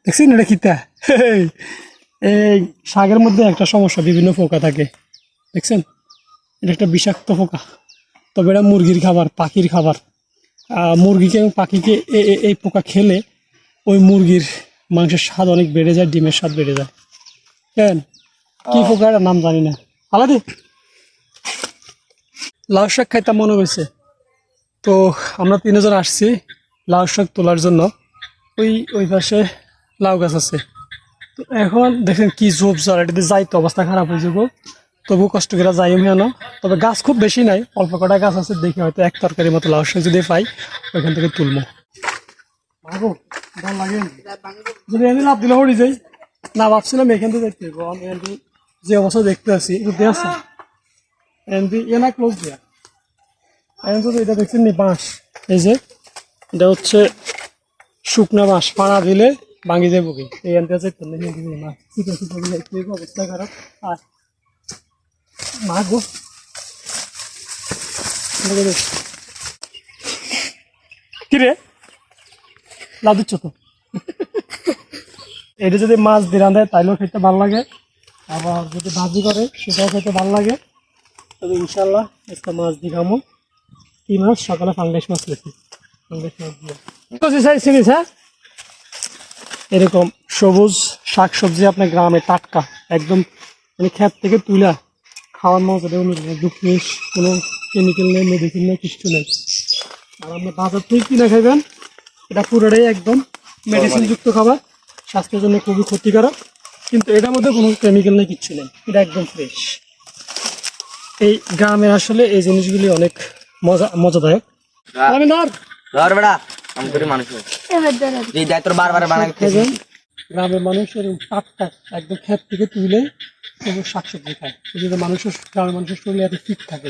দেখছেন এটা খিতা এই শাকের মধ্যে একটা সমস্যা, বিভিন্ন পোকা থাকে দেখছেন, এটা একটা বিষাক্ত পোকা। তবে এটা মুরগির খাবার, পাখির খাবার। মুরগিকে এবং পাখিকে এই পোকা খেলে ওই মুরগির মাংসের স্বাদ অনেক বেড়ে যায়, ডিমের স্বাদ বেড়ে যায়। কেন কি পোকা এটার নাম জানি না। আলাদা লাউ শাক খাইতে মনে হয়েছে, তো আমরা 3 জন আসছি লাউ শাক তোলার জন্য। ওই পাশে লাউ গাছ আছে, তো এখন দেখেন কি ঝোপঝাড়, এটাতে যাইতে অবস্থা খারাপ হয়ে যাবো, তবু কষ্ট করে যাই আমি না। তবে গাছ খুব বেশি নাই, অল্প কটা গাছ আছে, দেখি হয়তো এক তরকারির মতো লাউ শাক যদি পাই ওইখান থেকে তুলবো। যদি এনে লাভ দিলে হরি যাই না, ভাবছিলাম এখান থেকে দেখতে আমি যে অবস্থা দেখতে আছি আছে না ক্লোজ দিয়া। এটা দেখছেন নি বাঁশ, এই যে এটা হচ্ছে শুকনা বাঁশ, পাড়া দিলে ভাঙি যাবো কি এই অবস্থা খারাপ। আর মা গো কিরে লাভ দিচ্ছ তো এটা যদি মাছ দিয়ে রাঁধে তাইলেও খেতে ভালো লাগে, আবার যদি ভাজি করে সেটাও খেতে ভালো লাগে। তবে ইনশাল্লাহ একটা মাছ দিয়ে খামো। কি মাছ? সকালে ফাঙ্গাস মাছ লেখি, ফাঙ্গাস মাছ দিয়ে চিনিস। হ্যাঁ, এরকম সবুজ শাক সবজি আপনার গ্রামে টাটকা একদম, মানে ক্ষেত থেকে তুলা খাওয়ার মজা দুঃখ মিশ, কোনো কেমিক্যাল নেই, মেডিসিন নেই, কিচ্ছু নেই। আর আমরা বাজার থেকে কিনে খাইবেন এটা পুরোটাই একদম মেডিসিন যুক্ত খাবার, স্বাস্থ্যের জন্য খুবই ক্ষতিকারক। কিন্তু এটার মধ্যে কোনো কেমিক্যাল নেই, কিচ্ছু নেই, এটা একদম ফ্রেশ। এই গ্রামে আসলে এই জিনিসগুলি অনেক মজাদায়ক। আমি ধর বেড়া আমি করি মানুষ এই দায় তোর বারবার বানাইতে গ্রামের মানুষের টাটকা একদম ক্ষেত থেকে তুলে শাকসবজি খায়, যদি মানুষের গ্রামের মানুষের শরীরে এত ফিট থাকে।